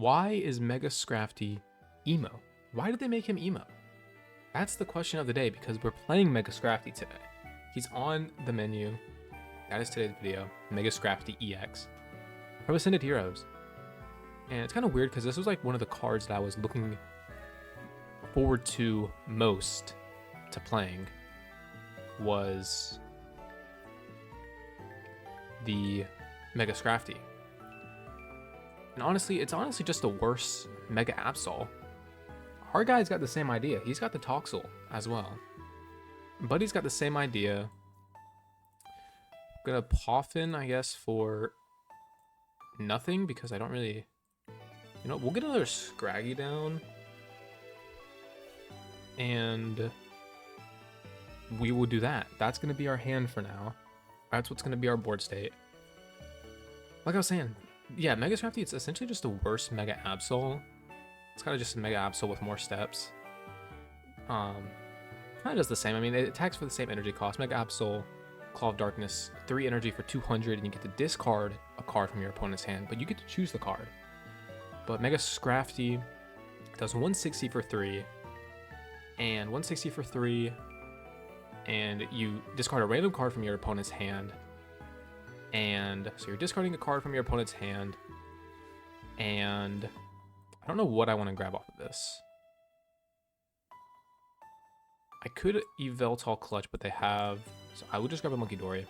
Why is Mega Scrafty emo? Why did they make him emo? That's the question of the day, because we're playing Mega Scrafty today. He's on the menu. That is today's video. Mega Scrafty EX from Ascended Heroes. And it's kind of weird because this was like one of the cards that I was looking forward to most to playing was the Mega Scrafty. And honestly, it's honestly just a worse Mega Absol. Our guy's got the same idea. He's got the Toxel as well. Buddy's got the same idea. I'm gonna Poffin, I guess, for nothing because I don't really... You know, we'll get another Scraggy down. And we will do that. That's gonna be our hand for now. That's what's gonna be our board state. Like I was saying, yeah, Mega Scrafty, it's essentially just a worse Mega Absol. It's kind of just a Mega Absol with more steps. Kind of does the same. I mean, it attacks for the same energy cost. Mega Absol, Claw of Darkness, 3 energy for 200, and you get to discard a card from your opponent's hand, but you get to choose the card. But Mega Scrafty does 160 for 3, and 160 for 3, and you discard a random card from your opponent's hand. And so you're discarding a card from your opponent's hand, and I don't know what I want to grab off of this. I could Yveltal Clutch, but they have, so I would just grab a Munkidori.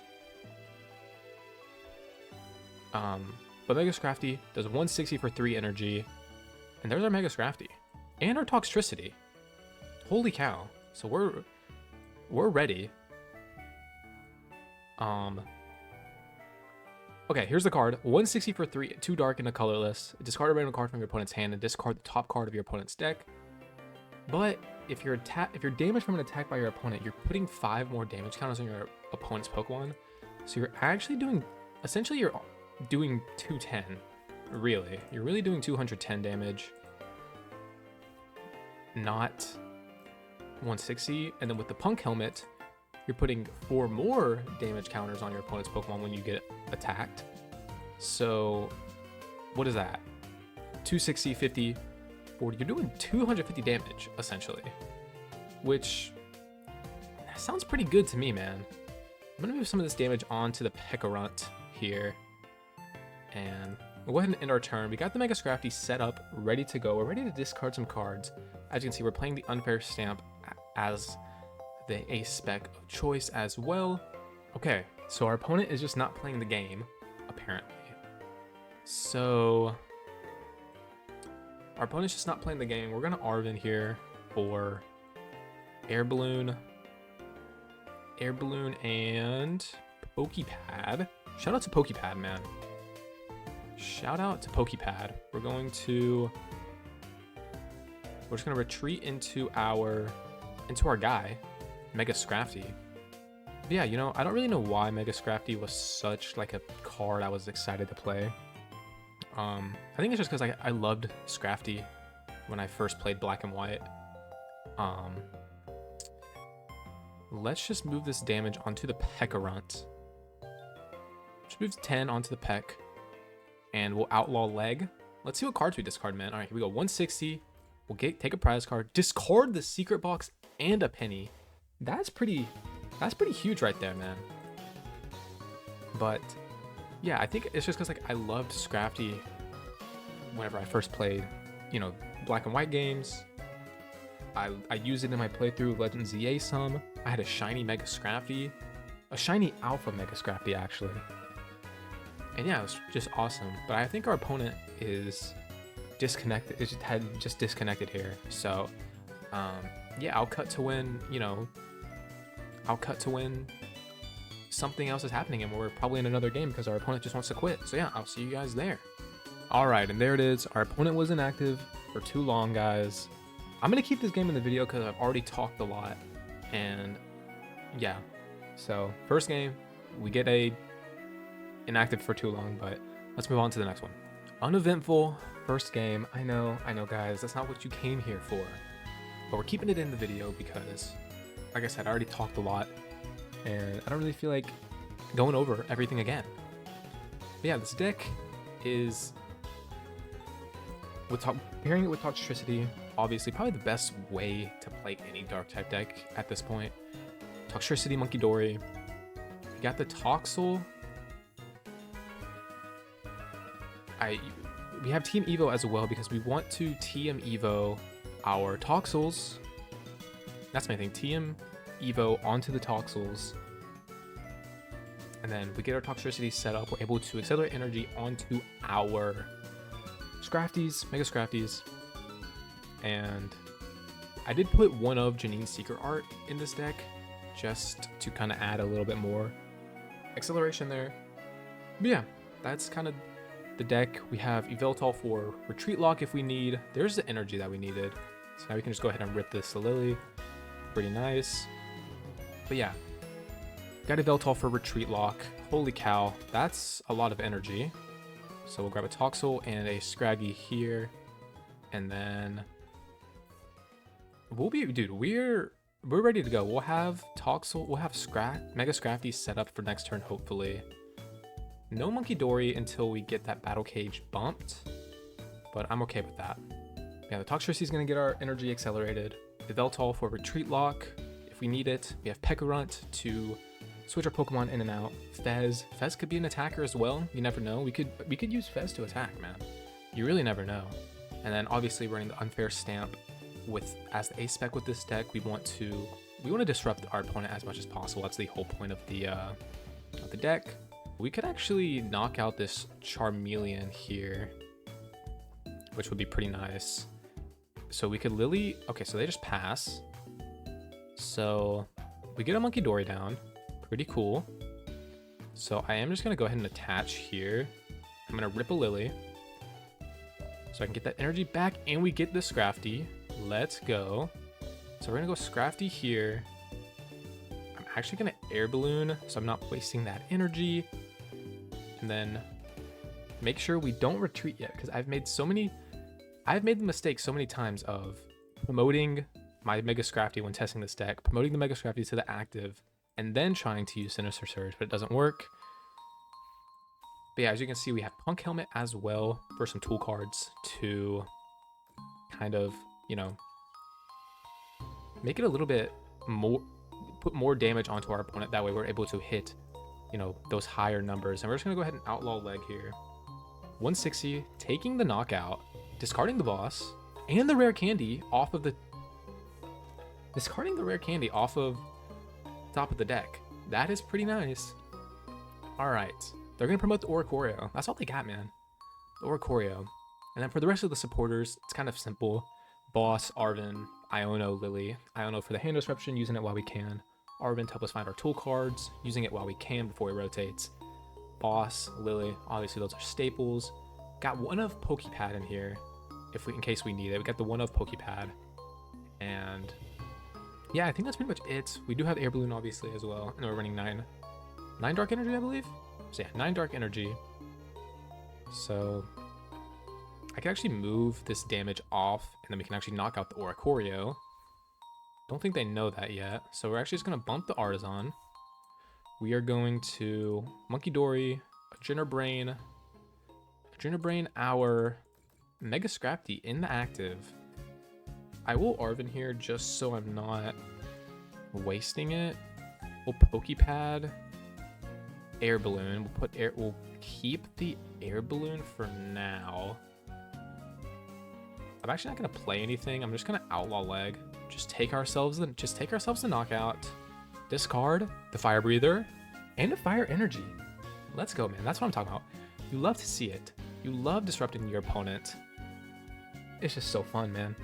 But Mega Scrafty does 160 for 3 energy, and there's our Mega Scrafty and our Toxtricity. Holy cow! So we're ready. Okay, here's the card. 160 for 3, 2 dark and a colorless. Discard a random card from your opponent's hand and discard the top card of your opponent's deck. But if you're damaged from an attack by your opponent, you're putting 5 more damage counters on your opponent's Pokemon. So you're actually doing, essentially you're doing 210, really. You're really doing 210 damage, not 160. And then with the Punk Helmet, you're putting 4 more damage counters on your opponent's Pokemon when you get attacked. So what is that? 260, 50, 40. You're doing 250 damage, essentially. Which sounds pretty good to me, man. I'm going to move some of this damage onto the Pecharunt here. And we'll go ahead and end our turn. We got the Mega Scrafty set up, ready to go. We're ready to discard some cards. As you can see, we're playing the Unfair Stamp as the ace spec of choice as well. Okay, so our opponent is just not playing the game, apparently. So our opponent's just not playing the game. We're gonna Arven here for Air Balloon, and Poké Pad. Shout out to Poké Pad, man. Shout out to Poké Pad. We're just gonna retreat into our guy, Mega Scrafty. But yeah, you know, I don't really know why Mega Scrafty was such like a card I was excited to play. I think it's just because I loved Scrafty when I first played Black and White. Let's just move this damage onto the Pecharunt. Just move 10 onto the Peck, and we'll Outlaw Leg. Let's see what cards we discard, man. All right, here we go. 160. We'll take a prize card, discard the secret box and a penny. That's pretty huge right there, man. But yeah, I think it's just because like I loved Scrafty whenever I first played, you know, Black and White games. I used it in my playthrough of Legend ZA some. I had a shiny Mega Scrafty, a shiny Alpha Mega Scrafty actually. And yeah, it was just awesome. But I think our opponent is disconnected. It just disconnected here. So yeah, I'll cut to when, you know, something else is happening and we're probably in another game because our opponent just wants to quit. So yeah, I'll see you guys there. All right, and there it is. Our opponent was inactive for too long, guys. I'm gonna keep this game in the video because I've already talked a lot. And yeah, so first game, we get a inactive for too long, but let's move on to the next one. Uneventful first game. I know guys, that's not what you came here for, but we're keeping it in the video because, like I said, I already talked a lot and I don't really feel like going over everything again. But yeah, this deck is pairing it with Toxtricity, obviously probably the best way to play any dark type deck at this point. Toxtricity, Munkidori. We got the Toxel. We have Team Evo as well because we want to TM Evo our Toxels. That's my thing. TM Evo onto the Toxels. And then we get our Toxtricity set up. We're able to accelerate energy onto our Scrafties, Mega Scrafties. And I did put one of Janine's secret art in this deck just to kind of add a little bit more acceleration there. But yeah, that's kind of the deck. We have Yveltal for Retreat Lock if we need. There's the energy that we needed. So now we can just go ahead and rip this to Lillie. Pretty nice. But yeah, got Yveltal for Retreat Lock. Holy cow, that's a lot of energy. So we'll grab a Toxel and a Scraggy here. And then we'll be, dude, we're ready to go. We'll have Toxel, we'll have Mega Scrafty set up for next turn, hopefully. No Munkidori until we get that Battle Cage bumped, but I'm okay with that. Yeah, the Toxtricity is going to get our energy accelerated. Yveltal for Retreat Lock if we need it. We have Pecharunt to switch our Pokemon in and out. Fez could be an attacker as well. You never know. We could use Fez to attack, man. You really never know. And then obviously running the Unfair Stamp as the ace spec with this deck. We want to disrupt our opponent as much as possible. That's the whole point of the deck. We could actually knock out this Charmeleon here, which would be pretty nice. So we could Lillie. Okay, so they just pass. So we get a Munkidori down. Pretty cool. So I am just going to go ahead and attach here. I'm going to rip a Lillie so I can get that energy back, and we get the Scrafty. Let's go. So we're going to go Scrafty here. I'm actually going to Air Balloon so I'm not wasting that energy. And then make sure we don't retreat yet, because I've made the mistake so many times of promoting my Mega Scrafty when testing this deck, promoting the Mega Scrafty to the active, and then trying to use Sinister Surge, but it doesn't work. But yeah, as you can see, we have Punk Helmet as well for some tool cards to kind of, you know, make it a little bit more, put more damage onto our opponent. That way we're able to hit, you know, those higher numbers. And we're just going to go ahead and Outlaw Leg here. 160, taking the knockout, discarding the boss, and the rare candy off of the... Discarding the rare candy off of top of the deck. That is pretty nice. Alright. They're going to promote the Oricorio. That's all they got, man. The Oricorio. And then for the rest of the supporters, it's kind of simple. Boss, Arven, Iono, Lillie. Iono for the hand disruption, using it while we can. Arven to help us find our tool cards, using it while we can before he rotates. Boss, Lillie, obviously those are staples. Got one of Poké Pad in here, in case we need it. We got the one of Poké Pad. And yeah, I think that's pretty much it. We do have Air Balloon obviously as well. And we're running 9 Dark Energy, I believe. So yeah, 9 Dark Energy. So I can actually move this damage off, and then we can actually knock out the Oricorio. Don't think they know that yet. So we're actually just going to bump the Artazon. We are going to Munkidori, Ginnerbrain our Mega Scrafty in the active. I will Arven here just so I'm not wasting it. We'll Poké Pad, Air Balloon. We'll keep the Air Balloon for now. I'm actually not gonna play anything. I'm just gonna Outlaw Leg. Just take ourselves the knockout. Discard the Fire Breather and a Fire Energy. Let's go, man. That's what I'm talking about. You love to see it. You love disrupting your opponent. It's just so fun, man.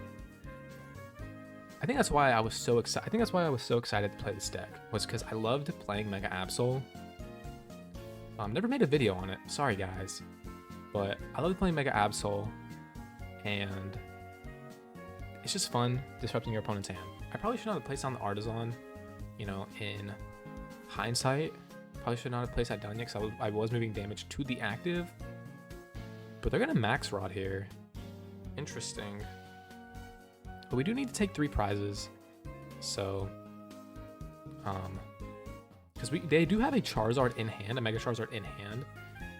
I think that's why I was so excited. To play this deck, was because I loved playing Mega Absol. Never made a video on it. Sorry, guys. But I loved playing Mega Absol, and it's just fun disrupting your opponent's hand. I probably should not have placed on the Artazon, you know, in hindsight. Probably should not have placed that down yet, because I was moving damage to the active. But they're going to Max Rod here. Interesting. But we do need to take 3 prizes. So, because they do have a Charizard in hand, a Mega Charizard in hand.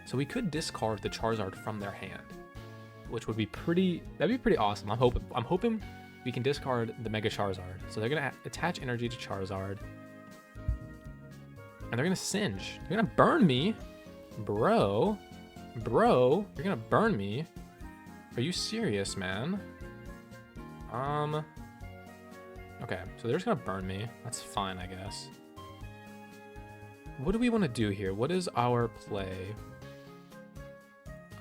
So we could discard the Charizard from their hand. which would be that'd be pretty awesome. I'm hoping we can discard the Mega Charizard. So they're gonna attach energy to Charizard. And they're gonna singe. They're gonna burn me. Bro, you're gonna burn me. Are you serious, man? Okay, so they're just gonna burn me. That's fine, I guess. What do we want to do here? What is our play?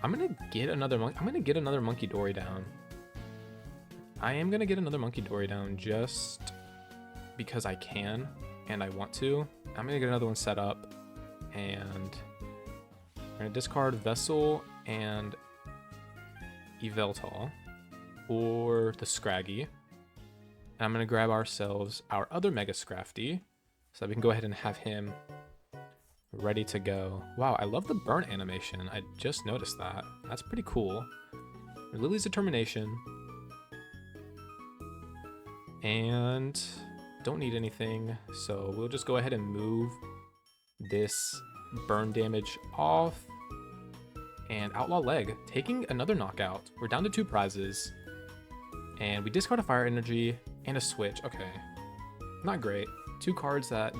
I'm gonna get another Munkidori down. I am gonna get another Munkidori down just because I can and I want to. I'm gonna get another one set up, and we're gonna discard Vessel and Yveltal or the Scraggy. And I'm gonna grab ourselves our other Mega Scrafty so that we can go ahead and have him ready to go. Wow, I love the burn animation. I just noticed that. That's pretty cool. Lillie's Determination. And don't need anything, so we'll just go ahead and move this burn damage off. And Outlaw Leg, taking another knockout. We're down to 2 prizes. And we discard a Fire Energy and a Switch. Okay, not great. 2 cards that I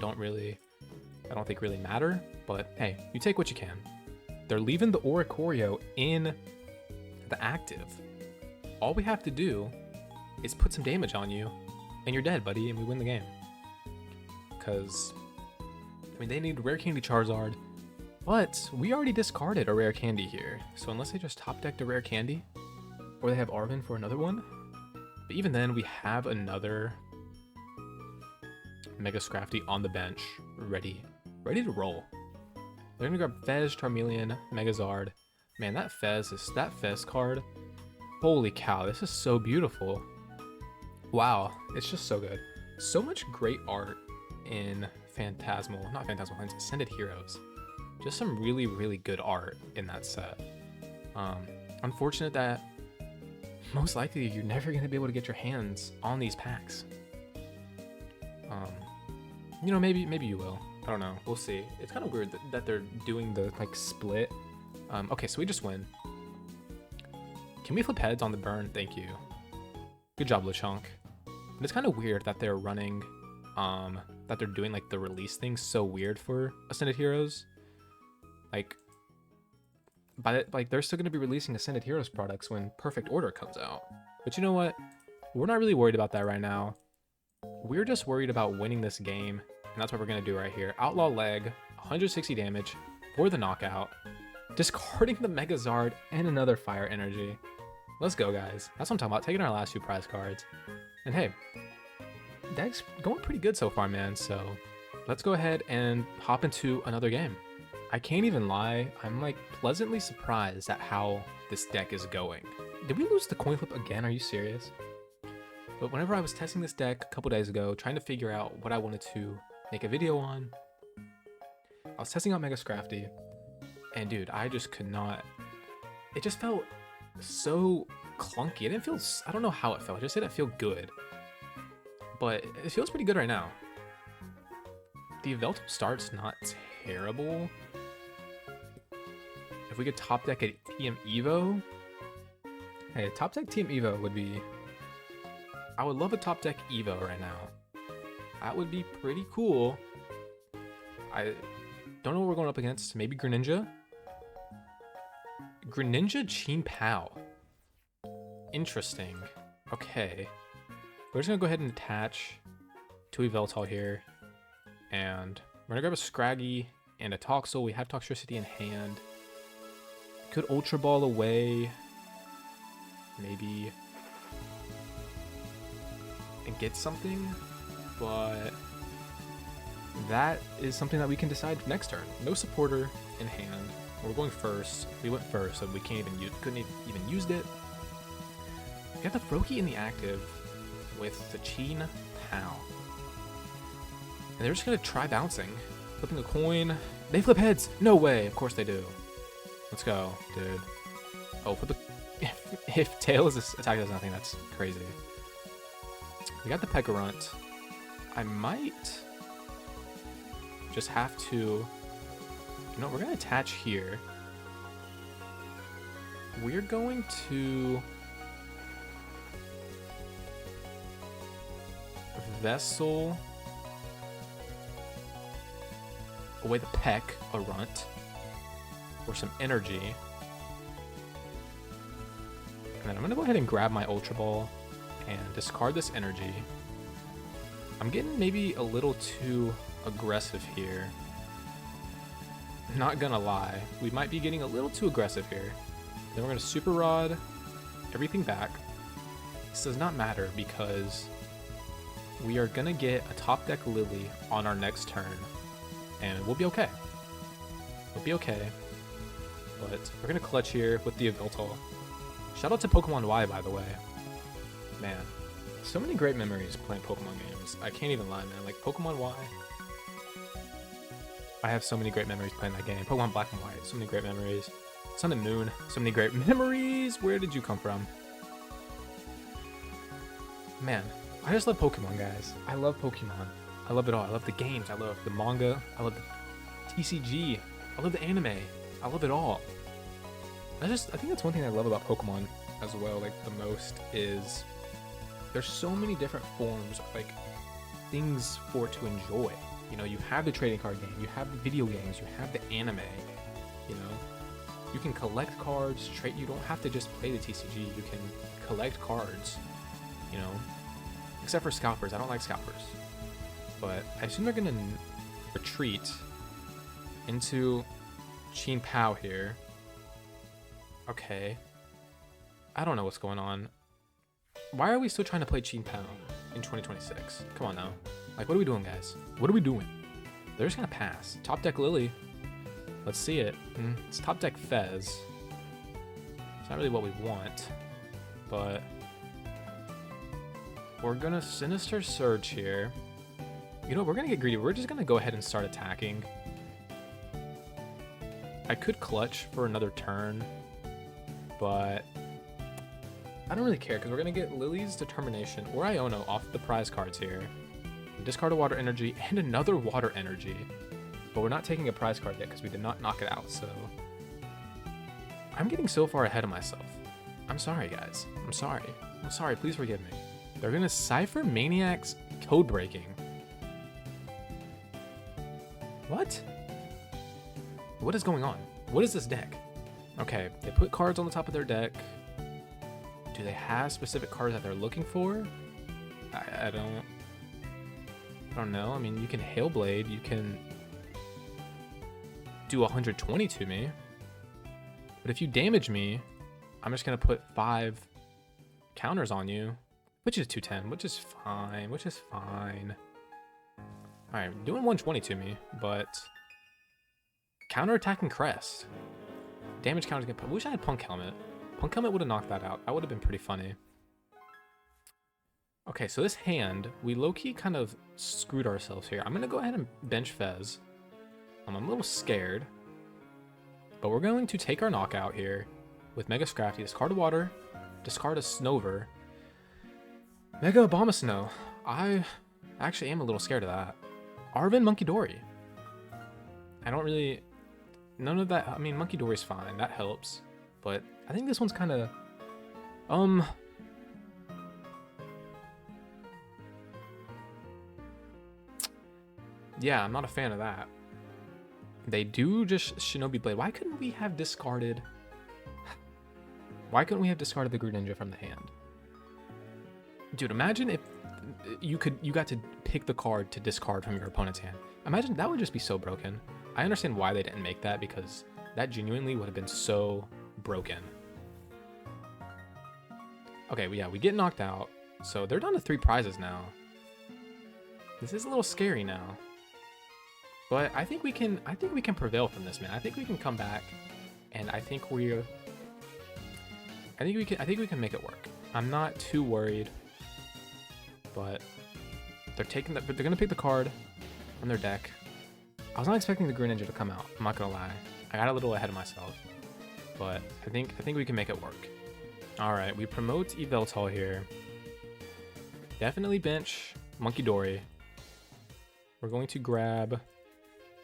don't think really matter, but hey, you take what you can. They're leaving the Oricorio in the active. All we have to do is put some damage on you, and you're dead, buddy, and we win the game. Because, I mean, they need Rare Candy Charizard, but we already discarded a Rare Candy here. So unless they just top decked a Rare Candy, or they have Arven for another one, but even then, we have another Mega Scrafty on the bench, ready to roll. They're gonna grab Fez, Charmeleon, Megazard. Man, that Fez card, holy cow, this is so beautiful. Wow, it's just so good. So much great art in in Ascended Heroes. Just some really, really good art in that set. Unfortunate that most likely you're never gonna be able to get your hands on these packs. You know, maybe you will. I don't know. We'll see. It's kind of weird that they're doing the like split. Okay, so we just win. Can we flip heads on the burn? Thank you. Good job, Lechonk. But it's kind of weird that they're running, that they're doing like the release thing so weird for Ascended Heroes. Like, they're still gonna be releasing Ascended Heroes products when Perfect Order comes out. But you know what? We're not really worried about that right now. We're just worried about winning this game, and that's what we're gonna do right here. Outlaw Leg, 160 damage for the knockout, discarding the Megazard and another Fire Energy. Let's go, guys. That's what I'm talking about, taking our last 2 prize cards. And hey, deck's going pretty good so far, man, so let's go ahead and hop into another game. I can't even lie, I'm like pleasantly surprised at how this deck is going. Did we lose the coin flip again? Are you serious? But whenever I was testing this deck a couple days ago, trying to figure out what I wanted to make a video on, I was testing out Mega Scrafty, and dude, I just could not. It just felt so clunky. It didn't feel, I don't know how it felt. It just didn't feel good. But it feels pretty good right now. The Yveltal start's not terrible. If we could top deck a TM Evo, hey, top deck TM Evo would be, I would love a top deck Evo right now. That would be pretty cool. I don't know what we're going up against. Maybe Greninja? Greninja Chain PAL. Interesting. Okay. We're just going to go ahead and attach to Yveltal here. And we're going to grab a Scraggy and a Toxel. We have Toxtricity in hand. Could Ultra Ball away. Maybe. And get something. But that is something that we can decide next turn. No supporter in hand. We're going first. We went first, so we couldn't even used it. We got the Froakie in the active with the Chain PAL. And they're just gonna try bouncing. Flipping a coin. They flip heads! No way! Of course they do. Let's go, dude. Oh, flip the... if tail is attack does nothing, that's crazy. We got the Pecharunt. I might just have to... You know, we're gonna attach here. we're going to Vessel away the Pecharunt for some energy. And then I'm going to go ahead and grab my Ultra Ball and discard this energy. I'm getting maybe a little too aggressive here. Not gonna lie, we might be getting a little too aggressive here. Then we're gonna Super Rod everything back. This does not matter because we are gonna get a top deck Lillie on our next turn, and we'll be okay. We'll be okay. But we're gonna clutch here with the Yveltal. Shout out to Pokemon Y, by the way. Man, so many great memories playing Pokemon games. I can't even lie, man. Like Pokemon Y. I have so many great memories playing that game. Pokemon Black and White, so many great memories. Sun and Moon, so many great memories. Where did you come from? Man, I just love Pokemon, guys. I love Pokemon. I love it all. I love the games. I love the manga. I love the TCG. I love the anime. I love it all. I think that's one thing I love about Pokemon as well, like the most, is there's so many different forms of like things for it to enjoy. You know, you have the trading card game, you have the video games, you have the anime, you know. You can collect cards, you don't have to just play the TCG, you can collect cards, you know. Except for scalpers, I don't like scalpers. But I assume they're gonna retreat into Chain PAL here. Okay. I don't know what's going on. Why are we still trying to play Chain PAL in 2026? Come on now. Like, what are we doing, guys? What are we doing? They're just gonna pass. Top deck Lillie. Let's see it. It's top deck Fez. It's not really what we want, but we're gonna Sinister Surge here. You know what? We're gonna get greedy. We're just gonna go ahead and start attacking. I could clutch for another turn, but I don't really care because we're gonna get Lillie's Determination or Iono off the prize cards here. Discard a water energy and another water energy, but we're not taking a prize card yet because we did not knock it out. So I'm getting so far ahead of myself. I'm sorry, guys. I'm sorry. Please forgive me. They're gonna Cypher Maniac's Code Breaking. What? What is going on? What is this deck? Okay, they put cards on the top of their deck. Do they have specific cards that they're looking for? I don't know. I mean, you can Hailblade, you can do 120 to me. But if you damage me, I'm just gonna put 5 counters on you, which is 210, which is fine. Alright, doing 120 to me, but counter-attacking Crest. Damage counters get put. I wish I had Punk Helmet. Punk Helmet would have knocked that out. That would have been pretty funny. Okay, so this hand, we low-key kind of screwed ourselves here. I'm going to go ahead and bench Fez. I'm a little scared. But we're going to take our knockout here with Mega Scrafty. Discard a water. Discard a Snover. Mega Abomasnow. I actually am a little scared of that. Arven Munkidori. I don't really... None of that... I mean, Munkidori's fine. That helps. But I think this one's kind of... Yeah, I'm not a fan of that. They do just Shinobi Blade. Why couldn't we have discarded... Why couldn't we have discarded the Greninja from the hand? Dude, imagine if you got to pick the card to discard from your opponent's hand. Imagine, that would just be so broken. I understand why they didn't make that, because that genuinely would have been so broken. Okay, yeah, we get knocked out. So they're down to 3 prizes now. This is a little scary now. But I think we can prevail from this, man. I think we can come back, and I think we can make it work. I'm not too worried. But they're gonna pick the card from their deck. I was not expecting the Greninja to come out, I'm not gonna lie. I got a little ahead of myself. But I think we can make it work. Alright, we promote Yveltal here. Definitely bench Munkidori. We're going to grab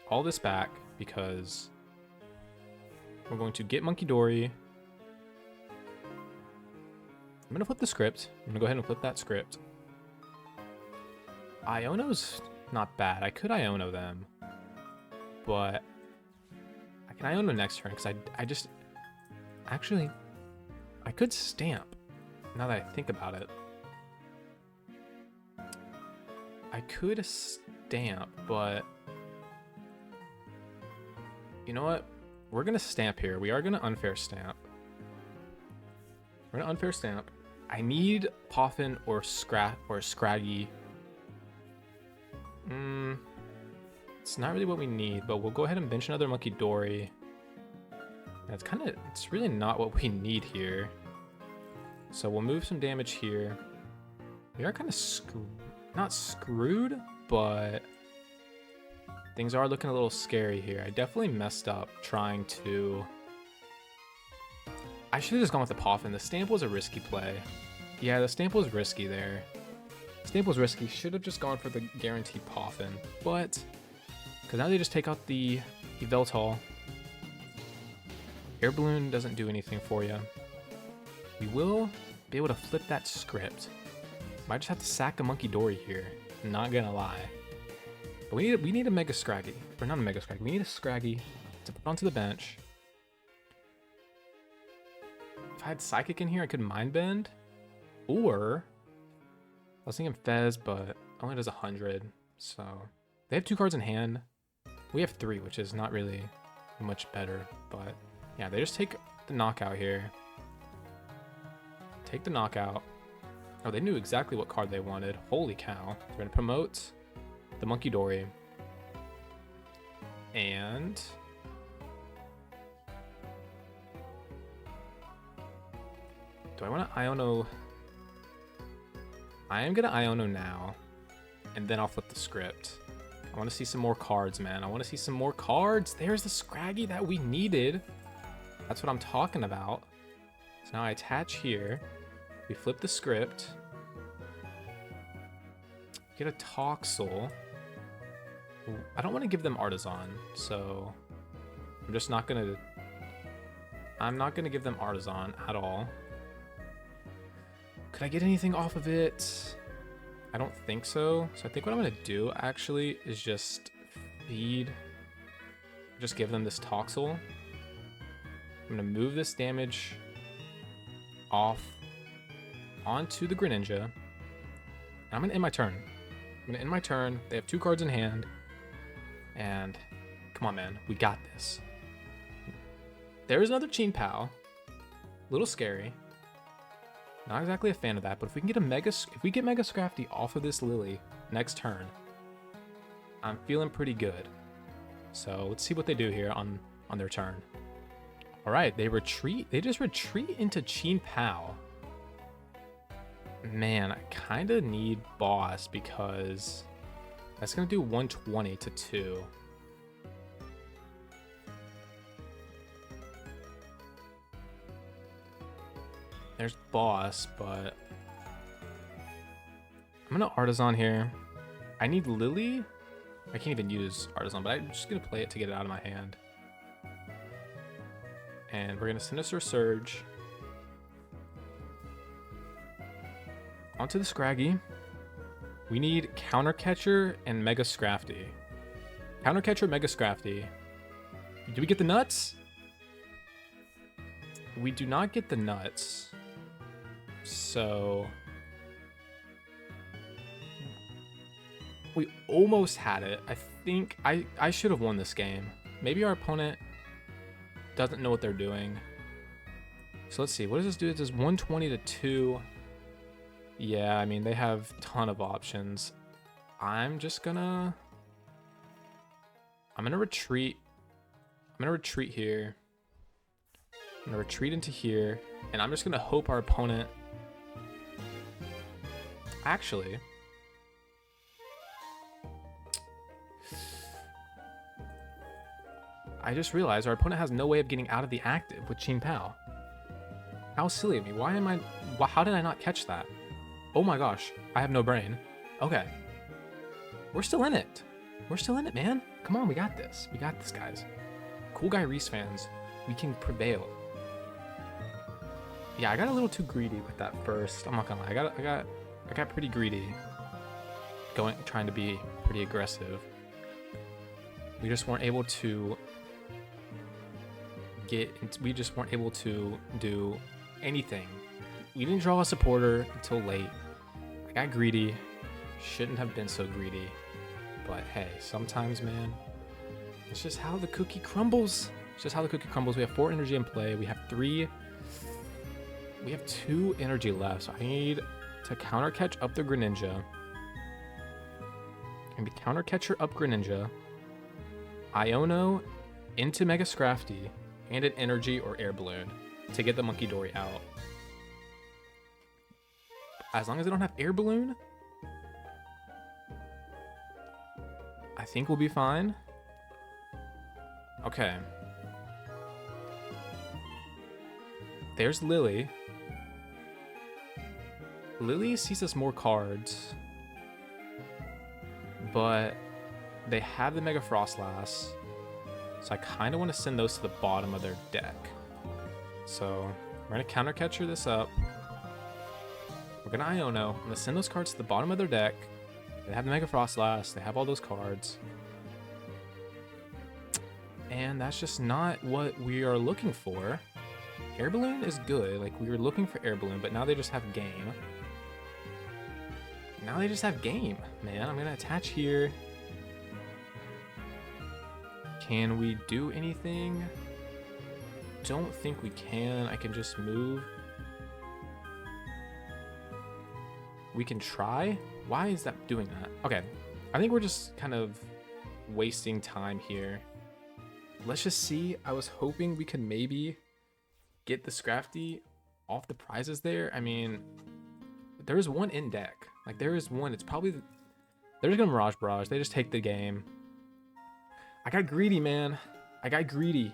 all this back because we're going to get Munkidori. I'm gonna flip the script. I'm gonna go ahead and flip that script. Iono's not bad. I could Iono them, but I can Iono next turn because I just actually I could stamp. Now that I think about it, I could stamp, but you know what? We're gonna stamp here. We are gonna unfair stamp. We're gonna unfair stamp. I need Poffin or Scraggy. It's not really what we need, but we'll go ahead and bench another Munkidori. It's really not what we need here. So we'll move some damage here. We are kind of not screwed, but things are looking a little scary here. I definitely messed up trying to... I should have just gone with the Poffin. The stamp was a risky play. Yeah, the stamp was risky there. Stamp was risky. Should have just gone for the guaranteed Poffin. But, because now they just take out the Yveltal. Air Balloon doesn't do anything for you. We will be able to flip that script. Might just have to sack a Munkidori here. Not gonna lie. But we need a Mega Scraggy. Or not a Mega Scraggy. We need a Scraggy to put onto the bench. If I had Psychic in here, I could Mind Bend. Or I was thinking Fez, but only does 100. So they have 2 cards in hand. We have 3, which is not really much better. But yeah, they just take the knockout here. Take the knockout. Oh, they knew exactly what card they wanted. Holy cow. They're going to promote the Munkidori. And do I want to Iono? I am going to Iono now, and then I'll flip the script. I want to see some more cards, man. I want to see some more cards. There's the Scraggy that we needed. That's what I'm talking about. So now I attach here. We flip the script. Get a Toxel. I don't want to give them Artazon, so I'm just not going to... I'm not going to give them Artazon at all. Could I get anything off of it? I don't think so. So I think what I'm going to do, actually, is just feed... Just give them this Toxel. I'm going to move this damage off onto the Greninja. And I'm going to end my turn. I'm going to end my turn. They have 2 cards in hand. And come on, man. We got this. There's another PAL. A little scary. Not exactly a fan of that, but if we can get if we get Mega Scrafty off of this Lillie next turn, I'm feeling pretty good. So let's see what they do here on their turn. All right, they retreat. They just retreat into PAL. Man, I kind of need Boss because that's going to do 120 to 2. There's Boss, but I'm going to Artazon here. I need Lillie. I can't even use Artazon, but I'm just going to play it to get it out of my hand. And we're going to Sinister Surge onto the Scraggy. We need Counter Catcher and Mega Scrafty. Counter Catcher, Mega Scrafty. Do we get the nuts? We do not get the nuts. So we almost had it. I think I should have won this game. Maybe our opponent doesn't know what they're doing. So let's see. What does this do? It does 120 to 2. Yeah, I mean, they have a ton of options. I'm gonna retreat. I'm gonna retreat here. I'm gonna retreat into here, and I'm just gonna hope our opponent... Actually, I just realized our opponent has no way of getting out of the active with PAL. How silly of me. How did I not catch that? Oh my gosh, I have no brain. Okay. We're still in it. We're still in it, man. Come on, we got this. We got this, guys. Cool Guy Reese fans, we can prevail. Yeah, I got a little too greedy with that first. I'm not gonna lie. I got pretty greedy. Trying to be pretty aggressive. We just weren't able to we just weren't able to do anything. We didn't draw a supporter until late. I got greedy. Shouldn't have been so greedy. But hey, sometimes, man, it's just how the cookie crumbles. It's just how the cookie crumbles. We have 4 energy in play. We have 2 energy left. So I need to counter catch up the Greninja. Gonna be counter catcher up Greninja. Iono into Mega Scrafty and an energy or air balloon to get the Munkidori out. As long as I don't have air balloon, I think we'll be fine. Okay. There's Lillie. Lillie sees us more cards, but they have the Mega Frostlass, so I kind of want to send those to the bottom of their deck. So we're going to counter catcher this up. We're going to Iono. I'm going to send those cards to the bottom of their deck. They have the Mega Frostlass. They have all those cards. And that's just not what we are looking for. Air Balloon is good. Like, we were looking for Air Balloon, but now they just have Game. Now they just have Game, man. I'm going to attach here. Can we do anything? Don't think we can. I can just move. We can try. Why is that doing that? Okay. I think we're just kind of wasting time here. Let's just see. I was hoping we could maybe get the Scrafty off the prizes there. I mean, there is one in deck. Like, there is one. It's probably... They're just going to Mirage Barrage. They just take the game. I got greedy, man. I got greedy.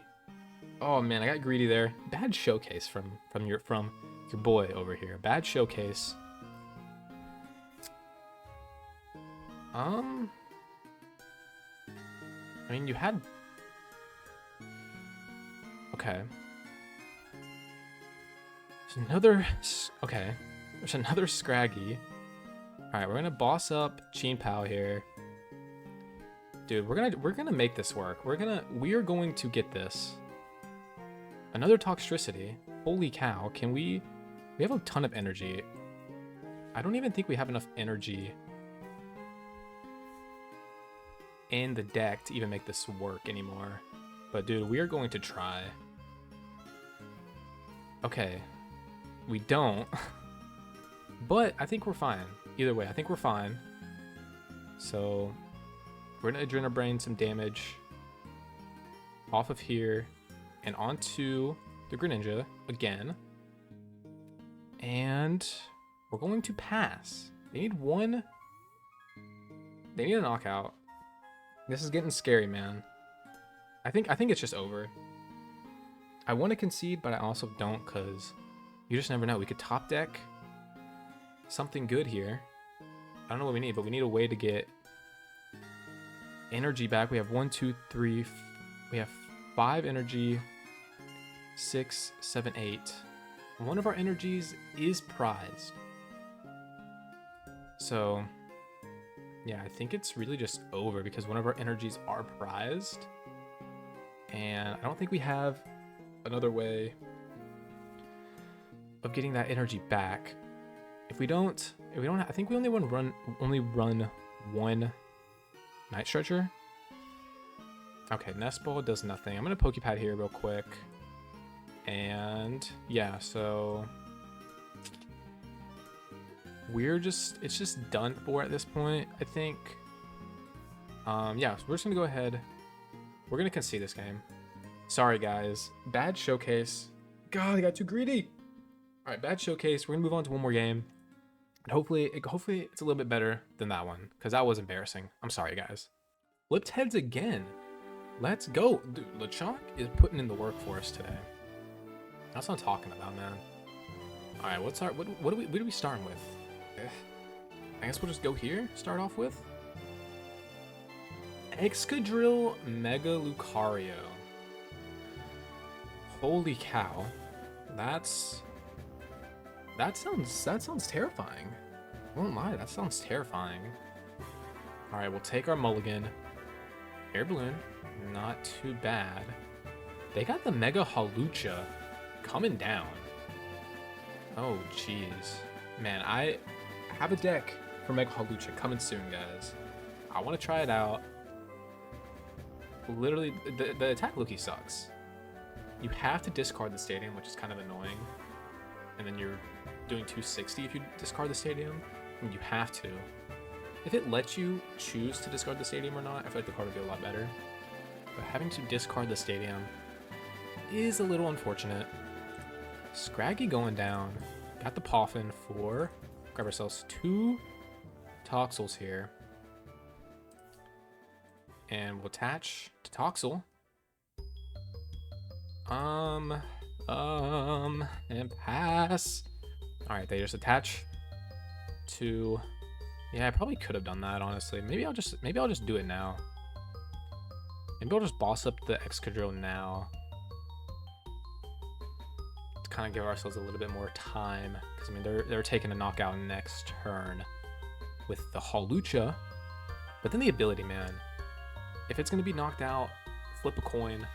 Oh, man, I got greedy there. Bad showcase from your boy over here. Bad showcase. I mean, you had... Okay. There's another... Okay. There's another Scraggy. Alright, we're gonna boss up PAL here. Dude, we're gonna make this work. We are going to get this. Another Toxtricity. Holy cow. Can we... We have a ton of energy. I don't even think we have enough energy in the deck to even make this work anymore. But dude, we are going to try. Okay. We don't. But I think we're fine. Either way, I think we're fine. So we're gonna Adrenal Brain some damage off of here and onto the Greninja again. And we're going to pass. They need one. They need a knockout. This is getting scary, man. I think it's just over. I want to concede, but I also don't, because you just never know. We could top deck something good here. I don't know what we need, but we need a way to get energy back. We have 1, 2, 3. We have 5 energy. 6, 7, 8. One of our energies is prized. So... yeah, I think it's really just over because one of our energies are prized. And I don't think we have another way of getting that energy back. If we don't, I think we only run one Night Stretcher. Okay, Nest Ball does nothing. I'm gonna Poké Pad here real quick. And yeah, so it's just done for at this point, I think. Yeah, so we're just gonna go ahead. We're gonna concede this game. Sorry guys, bad showcase. God, I got too greedy. All right, bad showcase. We're gonna move on to one more game. And hopefully it's a little bit better than that one, because that was embarrassing. I'm sorry guys. Flipped heads again. Let's go. Dude, LeChonk is putting in the work for us today. That's what I'm talking about, man. All right, what are we starting with? I guess we'll just go here, start off with Excadrill Mega Lucario. Holy cow. That's That sounds terrifying. I won't lie, that sounds terrifying. All right, we'll take our mulligan. Air balloon, not too bad. They got the Mega Hawlucha coming down. Oh, jeez. Man, I have a deck for Mega Hawlucha coming soon, guys. I want to try it out. Literally, the attack Loki sucks. You have to discard the stadium, which is kind of annoying. And then you're doing 260 if you discard the stadium. And you have to. If it lets you choose to discard the stadium or not, I feel like the card would be a lot better. But having to discard the stadium is a little unfortunate. Scraggy going down. Got the Poffin for. Grab ourselves 2 Toxels here. And we'll attach to Toxel. And pass. Alright, they just attach to. Yeah, I probably could have done that, honestly. Maybe I'll just do it now. Maybe I'll just boss up the Excadrill now. To kind of give ourselves a little bit more time. Because I mean they're taking a knockout next turn with the Hawlucha. But then the ability, man. If it's gonna be knocked out, flip a coin.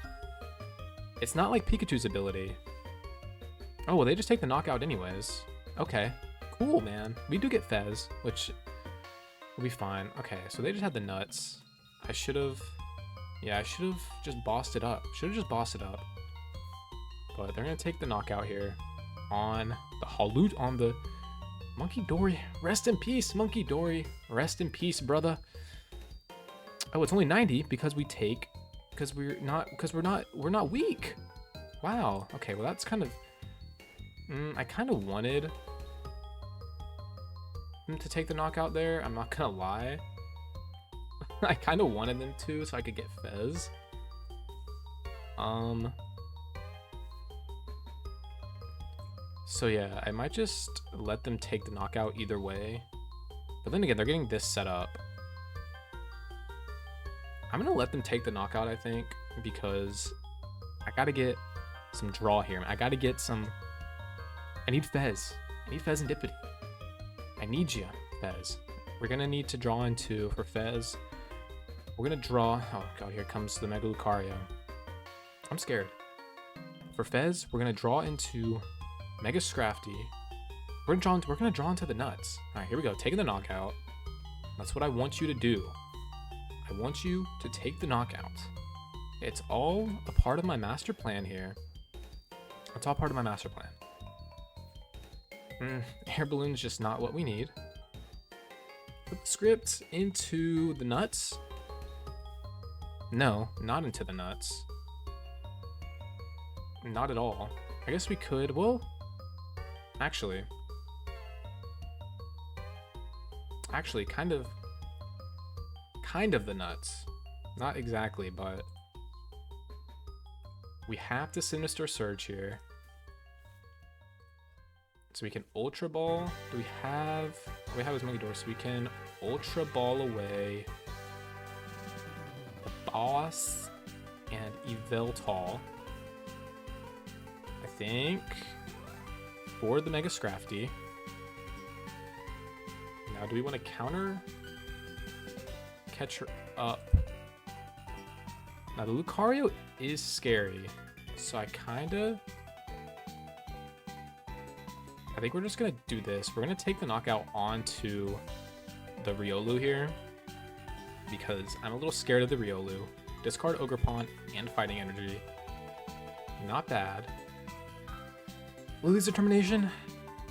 It's not like Pikachu's ability. Oh, well, they just take the knockout anyways. Okay, cool, man. We do get Fez, which will be fine. Okay, so they just had the nuts. I should have just bossed it up. Should have just bossed it up. But they're gonna take the knockout here on the Hawlucha, on the Munkidori. Rest in peace, Munkidori. Rest in peace, brother. Oh, it's only 90 because we're not weak. Wow. Okay, well that's kind of. I kind of wanted them to take the knockout there. I'm not gonna lie. I kind of wanted them to, so I could get Fez. So yeah, I might just let them take the knockout either way. But then again, they're getting this set up. I'm gonna let them take the knockout, I think, because I gotta get some draw here. I gotta get some. I need Fez. I need Fezandipiti. I need you, Fez. We're gonna need to draw into for Fez. We're gonna draw. Oh god, here comes the Mega Lucario. I'm scared. For Fez, we're gonna draw into Mega Scrafty. We're gonna draw into the nuts. All right, here we go. Taking the knockout. That's what I want you to do. I want you to take the knockout. It's all a part of my master plan here. It's all part of my master plan. Air balloon's just not what we need. Put the script into the nuts. No, not into the nuts. Not at all. I guess we could, well, actually, kind of the nuts. Not exactly, but we have to Sinister Surge here. So we can Ultra Ball. Do we have his Munkidori, so we can Ultra Ball away the boss and Yveltal. I think for the Mega Scrafty. Now, do we want to counter catch her up? Now, the Lucario is scary, so I think we're just gonna do this. We're gonna take the knockout onto the Riolu here because I'm a little scared of the Riolu. Discard Ogerpon and Fighting Energy. Not bad. Lillie's Determination.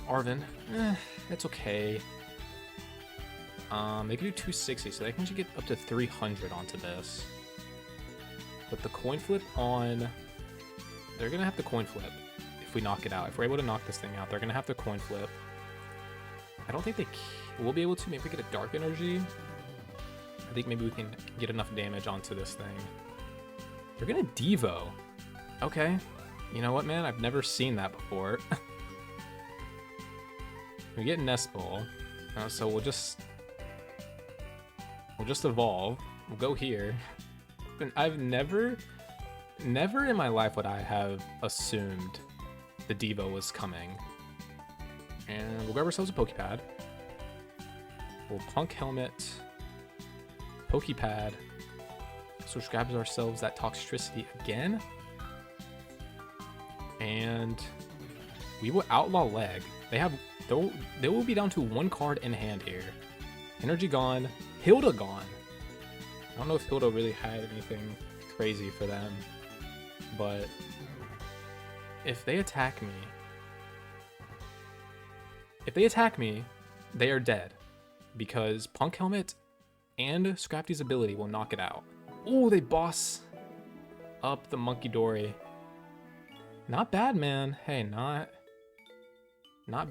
Arven. It's okay. They can do 260, so they can get up to 300 onto this. But the coin flip on. They're gonna have to coin flip if we knock it out. If we're able to knock this thing out, they're gonna have to coin flip. I don't think we'll be able to. Maybe we get a Dark Energy. I think maybe we can get enough damage onto this thing. They're gonna Devo. Okay. You know what, man? I've never seen that before. We get Nest Ball. So we'll just evolve. We'll go here. And I've never in my life would I have assumed the Devo was coming. And we'll grab ourselves a Poké Pad. We'll Punk Helmet, Poké Pad. So let's grab ourselves that Toxtricity again. And we will Outlaw Leg. They will be down to one card in hand here. Energy gone. Hilda gone. I don't know if Hilda really had anything crazy for them. But if they attack me, they are dead. Because Punk Helmet and Scrafty's ability will knock it out. Oh, they boss up the Munkidori. Not bad, man. Hey, not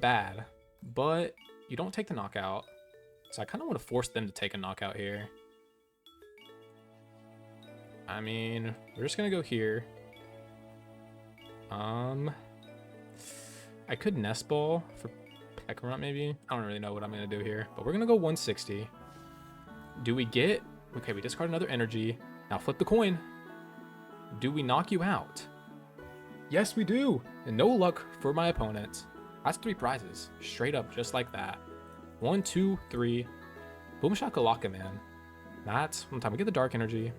bad. But you don't take the knockout. So I kind of want to force them to take a knockout here. I mean, we're just going to go here. I could Nest Ball for Pecharunt maybe. I don't really know what I'm going to do here. But we're going to go 160. Do we get... Okay, we discard another energy. Now flip the coin. Do we knock you out? Yes, we do. And no luck for my opponent. That's 3 prizes. Straight up, just like that. 1, 2, 3. Boom shakalaka, man. That's one time. We get the dark energy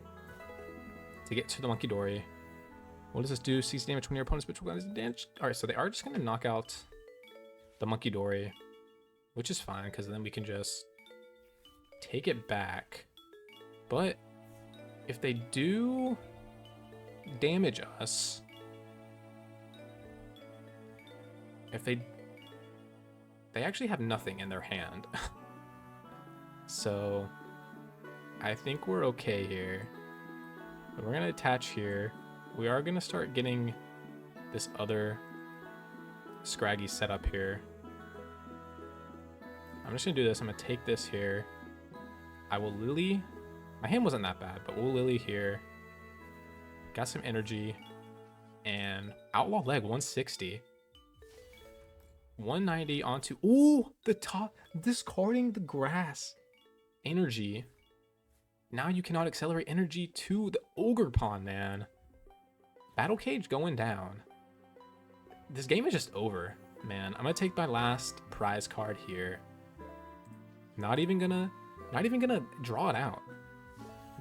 to get to the Munkidori. What does this do? Sees damage when your opponent's spiritual damage. Alright, so they are just going to knock out the Munkidori, which is fine, because then we can just take it back. But if they do damage us, if they actually have nothing in their hand. So I think we're okay here. But we're going to attach here. We are going to start getting this other Scraggy set up here. I'm just going to do this. I'm going to take this here. I will Lillie. My hand wasn't that bad, but we'll Lillie here. Got some energy. And Outlaw Leg 160. 190 onto... Ooh! The top... Discarding the grass. Energy. Now you cannot accelerate energy to the Ogre Pond, man. Battle Cage going down. This game is just over, man. I'm gonna take my last prize card here. Not even gonna draw it out.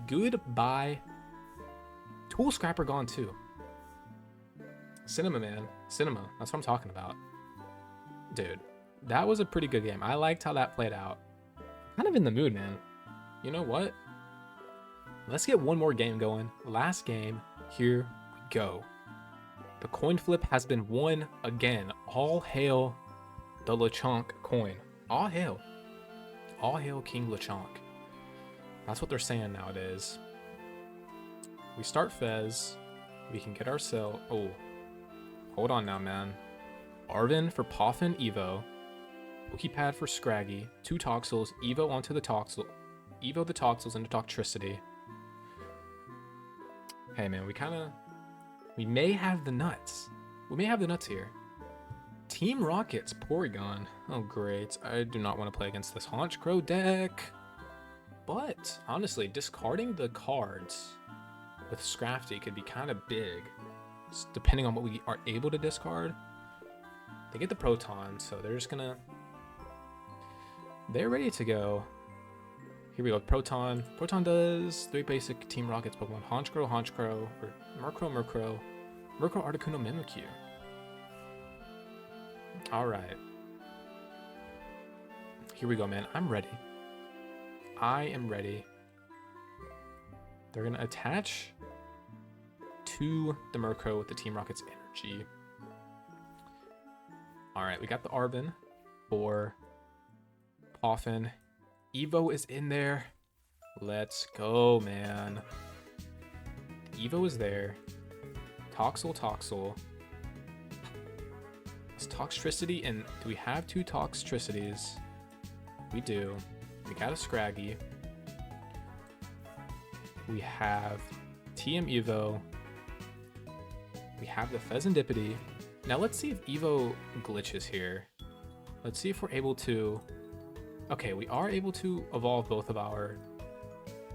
Goodbye. Tool Scrapper gone too. Cinema, man. Cinema. That's what I'm talking about. Dude, that was a pretty good game. I liked how that played out. Kind of in the mood, man. You know what? Let's get one more game going. Last game. Here we go. The coin flip has been won again. All hail the Lechonk coin. All hail. All hail King Lechonk. That's what they're saying nowadays. We start Fez. We can get ourselves... Oh. Hold on now, man. Arven for Poffin Evo. Poké Pad for Scraggy. 2 Toxels. Evo onto the Toxel. Evo the Toxels into Toxtricity. Hey, man, we may have the nuts. We may have the nuts here. Team Rocket's Porygon. Oh, great. I do not want to play against this Honchkrow deck. But, honestly, discarding the cards with Scrafty could be kind of big. Depending on what we are able to discard. They get the Proton, so they're just gonna... They're ready to go. Here we go, Proton. Proton does 3 basic Team Rockets Pokemon. Honchkrow, or Murkrow, Articuno, Mimikyu. Alright. Here we go, man. I'm ready. I am ready. They're gonna attach to the Murkrow with the Team Rocket's energy. Alright, we got the Arven for Poffin. Evo is in there. Let's go, man. Evo is there. Toxel. It's Toxtricity, and do we have 2 Toxtricities? We do. We got a Scraggy. We have TM Evo. We have the Fezandipiti. Now let's see if Evo glitches here. Let's see if we're able to... Okay, we are able to evolve both of our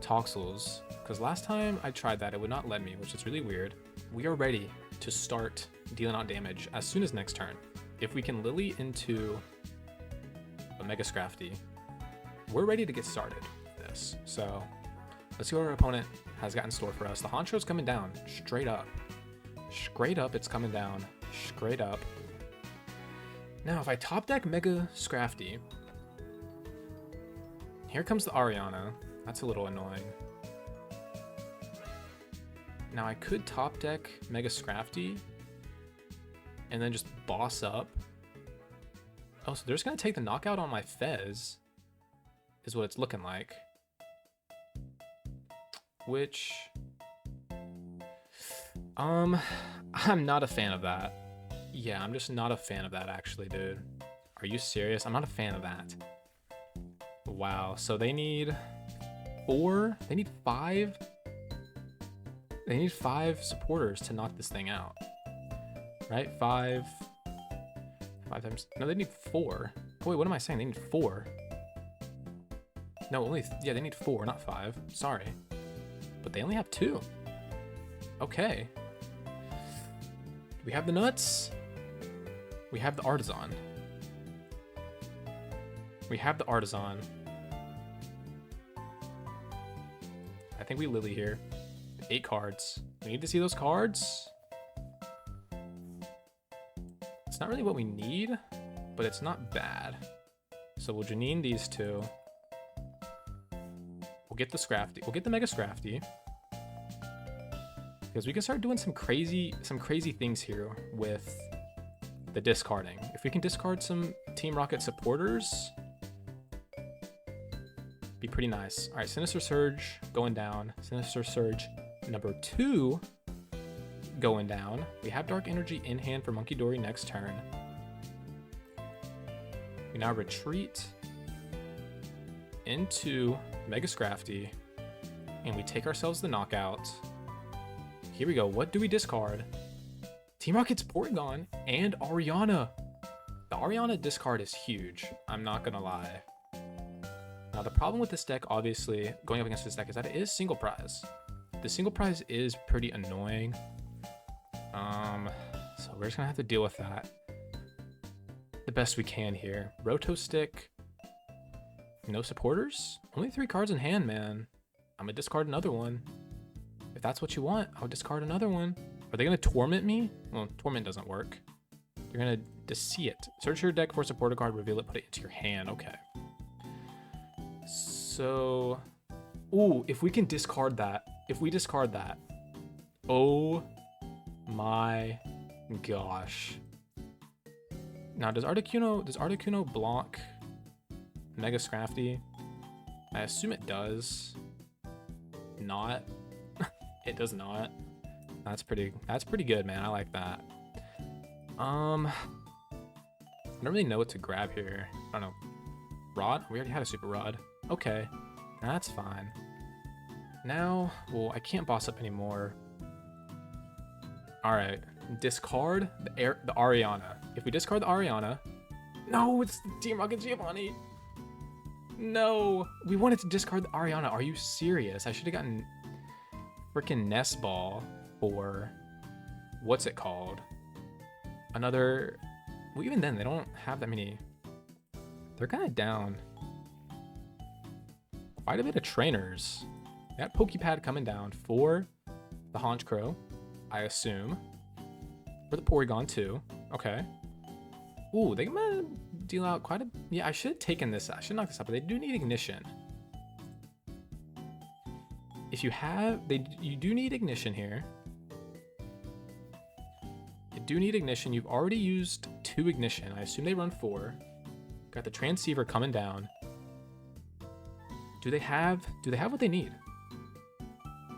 Toxels, because last time I tried that, it would not let me, which is really weird. We are ready to start dealing out damage as soon as next turn. If we can Lillie into Mega Scrafty. We're ready to get started with this. So let's see what our opponent has got in store for us. The Honchkrow's coming down straight up. Straight up, it's coming down. Straight up. Now, if I top deck Mega Scrafty, here comes the Ariana. That's a little annoying. Now, I could top deck Mega Scrafty and then just boss up. Oh, so they're just going to take the knockout on my Fez, is what it's looking like. Which, I'm not a fan of that. Yeah, I'm just not a fan of that, actually, dude. Are you serious? I'm not a fan of that. Wow, so they need 4, they need 5. They need 5 supporters to knock this thing out. Right? 5 times, no, they need 4. Oh, wait, what am I saying? They need 4. No, only, yeah, they need 4, not 5. Sorry. But they only have 2. Okay. We have the nuts. We have the Artazon. We have the Artazon. I think we Lillie here. 8 cards. We need to see those cards. It's not really what we need, but it's not bad. So we'll Janine these 2. We'll get the Scrafty. We'll get the Mega Scrafty. Because we can start doing some crazy things here with the discarding. If we can discard some Team Rocket supporters, be pretty nice. All right, Sinister Surge going down. Sinister Surge number 2 going down. We have Dark Energy in hand for Munkidori next turn. We now retreat into Mega Scrafty, and we take ourselves the knockout. Here we go. What do we discard? Team Rocket's Porygon and Ariana. The Ariana discard is huge. I'm not gonna lie. Now the problem with this deck, obviously, going up against this deck, is that it is single prize. The single prize is pretty annoying. So we're just gonna have to deal with that the best we can here. Roto Stick. No supporters? Only 3 cards in hand, man. I'm gonna discard another one. If that's what you want, I'll discard another one. Are they gonna torment me? Well, torment doesn't work. You're gonna see it. Search your deck for a supporter card, reveal it, put it into your hand. Okay. So, ooh, if we can discard that, if we discard that, oh my gosh. Now, does Articuno block Mega Scrafty? I assume it does. Not. It does not. That's pretty good, man. I like that. I don't really know what to grab here. I don't know. Rod? We already had a Super Rod. Okay, that's fine. Now, well, I can't boss up anymore. All right, discard the Ariana. If we discard the Ariana, no, it's the Team Rocket Giovanni. No, we wanted to discard the Ariana. Are you serious? I should have gotten freaking Nest Ball or what's it called? Another. Well, even then, they don't have that many. They're kind of down quite a bit of trainers. That Poké Pad coming down for the Honchkrow, I assume. For the Porygon too. Okay. Ooh, they might deal out quite a. Yeah, I should have taken this. I should knock this out, but they do need Ignition. If you have, you do need Ignition here. You do need Ignition. You've already used 2 Ignition. I assume they run 4. Got the Transceiver coming down. Do they have what they need?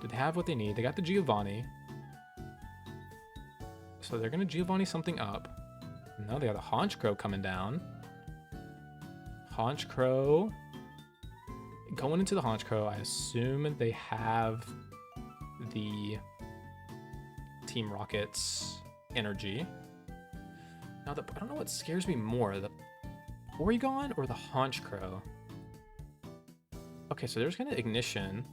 Do they have what they need? They got the Giovanni. So they're gonna Giovanni something up. No, they got the Honchkrow coming down. Honchkrow. Going into the Honchkrow, I assume they have the Team Rocket's energy. Now, I don't know what scares me more, the Porygon or the Honchkrow. Okay, so there's gonna Ignition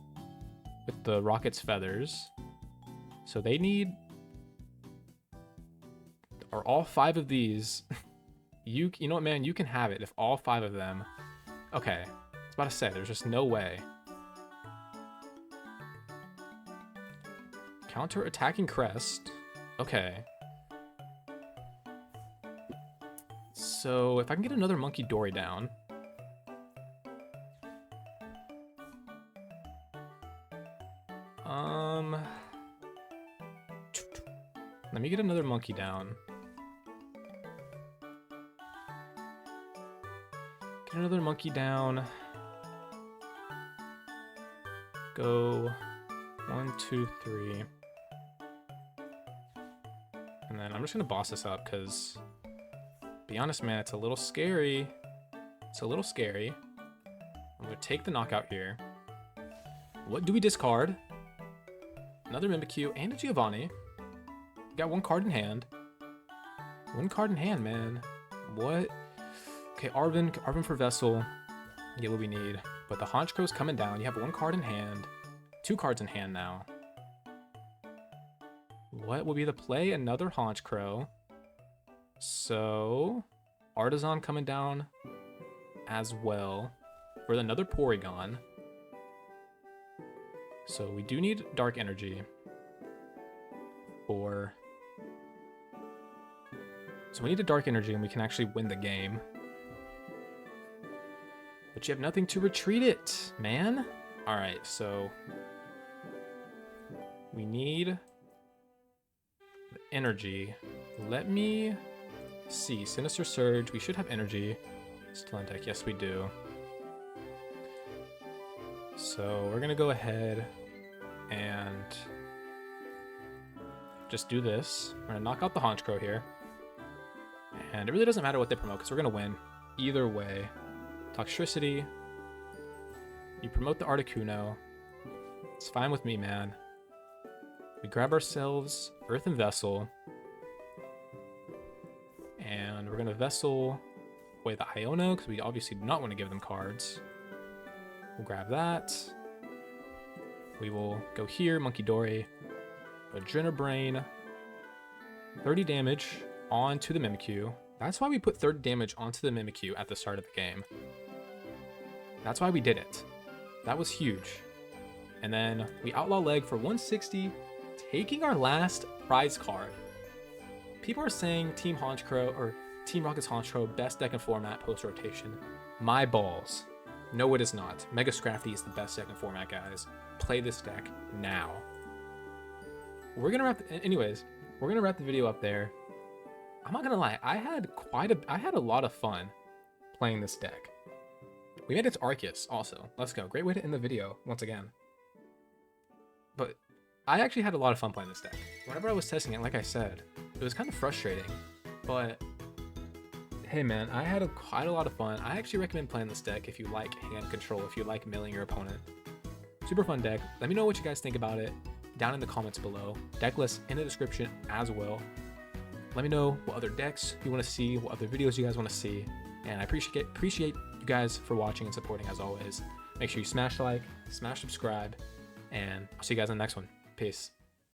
with the Rocket's feathers. So they need... Are all 5 of these You know what, man? You can have it if all 5 of them... Okay. I was about to say, there's just no way. Counter attacking Crest. Okay. So if I can get another Munkidori down. Let me get another monkey down. Get another monkey down. Go 1, 2, 3. And then I'm just gonna boss this up because, be honest, man, it's a little scary. It's a little scary. I'm gonna take the knockout here. What do we discard? Another Mimikyu and a Giovanni. Got 1 card in hand. 1 card in hand, man. What? Okay, Arven for Vessel. Get what we need. But the Honchkrow's coming down. You have 1 card in hand. 2 cards in hand now. What will be the play? Another Honchkrow. So, Artazon coming down as well. For another Porygon. So we do need Dark Energy. So we need a Dark Energy and we can actually win the game. But you have nothing to retreat it, man. Alright, so we need the energy. Let me see. Sinister Surge. We should have energy. Still on deck. Yes, we do. So we're going to go ahead and just do this. We're going to knock out the Honchkrow here. And it really doesn't matter what they promote because we're going to win either way. Toxtricity. You promote the Articuno. It's fine with me, man. We grab ourselves Earthen Vessel. And we're going to Vessel away the Iono because we obviously do not want to give them cards. We'll grab that. We will go here, Munkidori. Adrenal Brain. 30 damage onto the Mimikyu. That's why we put 30 damage onto the Mimikyu at the start of the game. That's why we did it. That was huge. And then we Outlaw Leg for 160, taking our last prize card. People are saying Team Honchkrow or Team Rocket's Honchkrow best deck and format post rotation. My balls. No, it is not. Mega Scrafty is the best deck and format, guys. Play this deck now. We're gonna wrap. Anyways, we're gonna wrap the video up there. I'm not gonna lie. I had a lot of fun playing this deck. We made it to Arceus also. Let's go. Great way to end the video once again. But I actually had a lot of fun playing this deck. Whenever I was testing it, like I said, it was kind of frustrating. But hey man, I had quite a lot of fun. I actually recommend playing this deck if you like hand control, if you like milling your opponent. Super fun deck. Let me know what you guys think about it down in the comments below. Deck list in the description as well. Let me know what other decks you want to see, what other videos you guys want to see. And I appreciate you guys for watching and supporting as always. Make sure you smash like, smash subscribe, and I'll see you guys in the next one. Peace.